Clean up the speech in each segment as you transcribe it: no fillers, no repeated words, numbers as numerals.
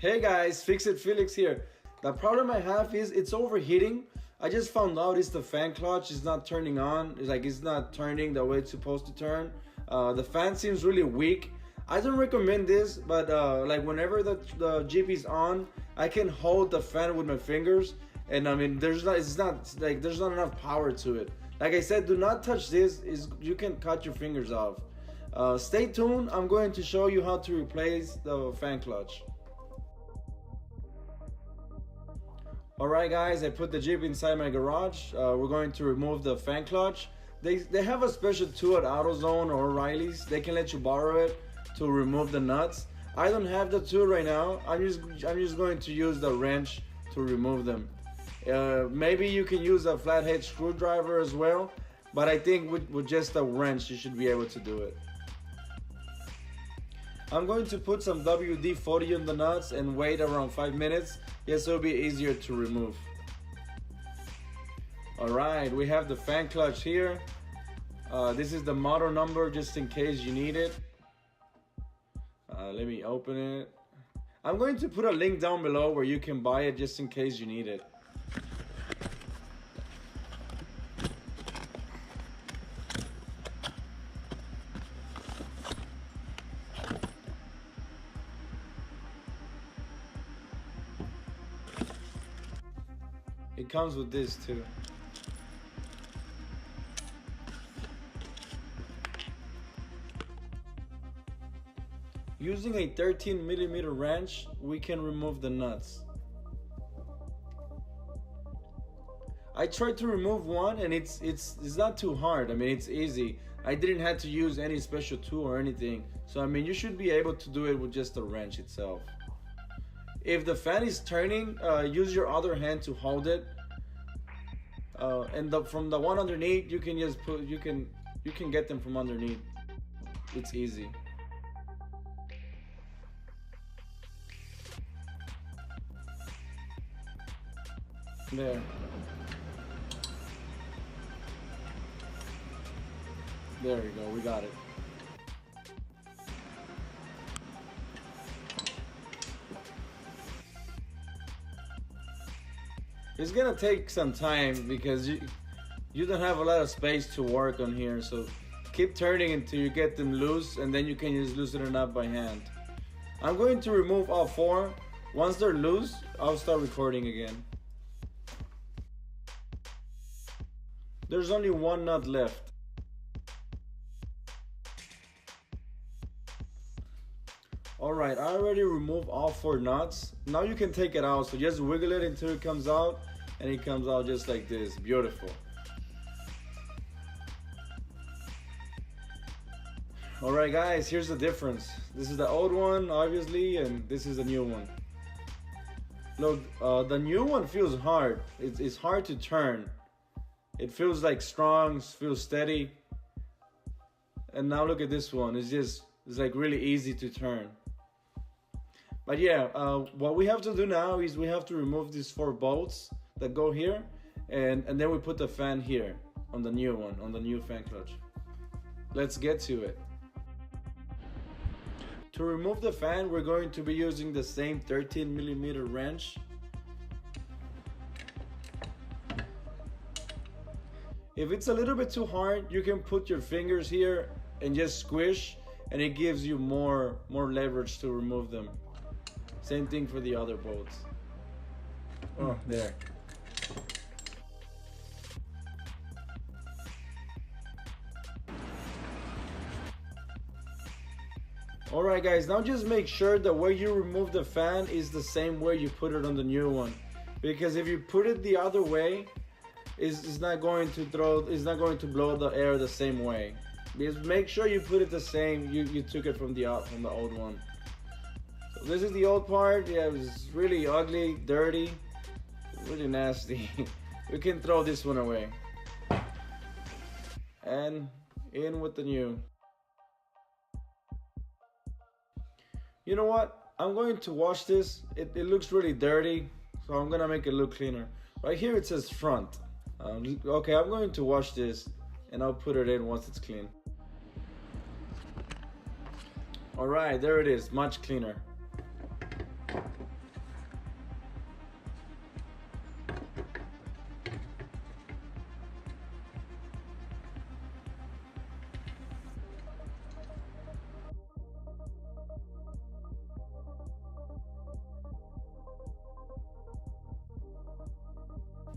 Hey guys, Fix It Felix here. The problem I have is it's overheating. I just found out it's the fan clutch. It's not turning on. It's not turning the way it's supposed to turn. The fan seems really weak. I don't recommend this, but like whenever the Jeep is on, I can hold the fan with my fingers, and I mean there's not enough power to it. Like I said, do not touch this. You can cut your fingers off. Stay tuned. I'm going to show you how to replace the fan clutch. Alright guys, I put the Jeep inside my garage. We're going to remove the fan clutch. They have a special tool at AutoZone or O'Reilly's. They can let you borrow it to remove the nuts. I don't have the tool right now. I'm just going to use the wrench to remove them. Maybe you can use a flathead screwdriver as well, but I think with just a wrench you should be able to do it. I'm going to put some WD-40 on the nuts and wait around 5 minutes. Yes, it'll be easier to remove. Alright, we have the fan clutch here. This is the model number just in case you need it. Let me open it. I'm going to put a link down below where you can buy it just in case you need it. It comes with this too. Using a 13mm wrench, we can remove the nuts. I tried to remove one and it's not too hard. I mean, it's easy. I didn't have to use any special tool or anything. So I mean, you should be able to do it with just the wrench itself. If the fan is turning, use your other hand to hold it. And from the one underneath, you can just you can get them from underneath. It's easy. There. There we go, we got it. It's gonna take some time because you don't have a lot of space to work on here, so keep turning until you get them loose, and then you can just loosen it up by hand. I'm going to remove all 4. Once they're loose, I'll start recording again. There's only one nut left. Alright, I already removed all 4 nuts. Now you can take it out, so just wiggle it until it comes out, and it comes out just like this. Beautiful. Alright guys, here's the difference. This is the old one, obviously, and this is the new one. Look, the new one feels hard. It's hard to turn. It feels like strong, feels steady. And now look at this one. It's like really easy to turn. But yeah, what we have to do now is we have to remove these 4 bolts that go here, and then we put the fan here on the new one, on the new fan clutch. Let's get to it. To remove the fan, we're going to be using the same 13mm wrench. If it's a little bit too hard, you can put your fingers here and just squish, and it gives you more leverage to remove them. Same thing for the other bolts. Oh, there. Alright guys, now just make sure that where you remove the fan is the same way you put it on the new one. Because if you put it the other way, it's not going to blow the air the same way. Just make sure you put it the same you took it from the old one. So this is the old part. Yeah, it was really ugly, dirty, really nasty. We can throw this one away. And in with the new. You know what? I'm going to wash this. It looks really dirty, so I'm gonna make it look cleaner. Right here it says front. Okay, I'm going to wash this and I'll put it in once it's clean. Alright, there it is, much cleaner.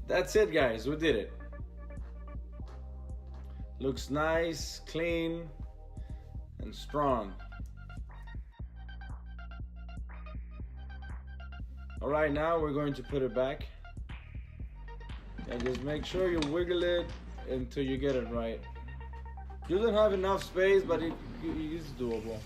That's it, guys, we did it. Looks nice, clean, and strong. All right, now we're going to put it back. And just make sure you wiggle it until you get it right. You don't have enough space, but it is doable.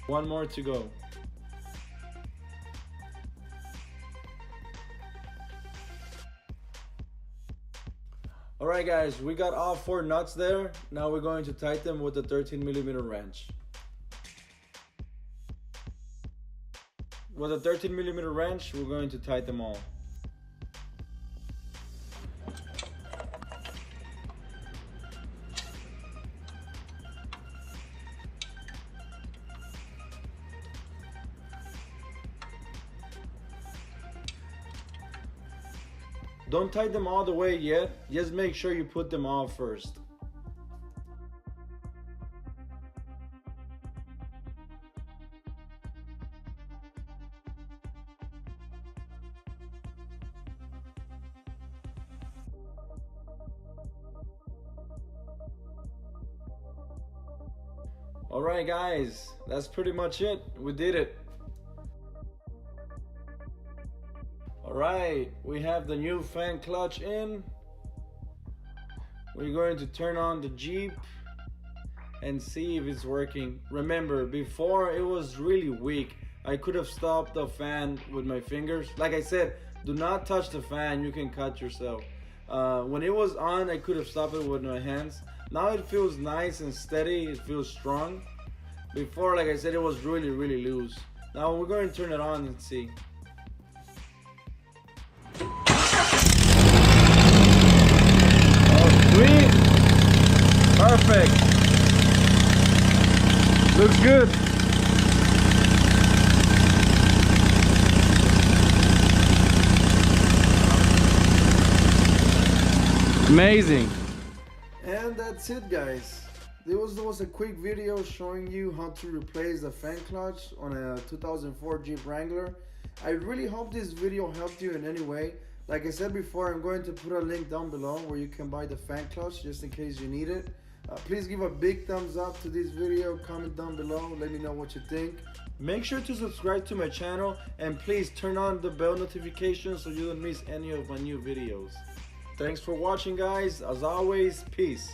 One more to go. All right, guys, we got all 4 nuts there. Now we're going to tighten them with the 13mm wrench. With a 13mm wrench, we're going to tighten them all. Don't tighten them all the way yet, just make sure you put them all first. Alright guys, that's pretty much it. We did it. Alright, we have the new fan clutch in. We're going to turn on the Jeep and see if it's working. Remember, before it was really weak. I could have stopped the fan with my fingers. Like I said, do not touch the fan, you can cut yourself. When it was on, I could have stopped it with my hands. Now it feels nice and steady, it feels strong. Before, like I said, it was really loose. Now we're going to turn it on and see. Oh, sweet! Perfect! Looks good! Amazing! And that's it, guys. This was a quick video showing you how to replace the fan clutch on a 2004 Jeep Wrangler. I really hope this video helped you in any way. Like I said before, I'm going to put a link down below where you can buy the fan clutch just in case you need it. Please give a big thumbs up to this video, comment down below, let me know what you think. Make sure to subscribe to my channel and please turn on the bell notifications so you don't miss any of my new videos. Thanks for watching, guys. As always, peace.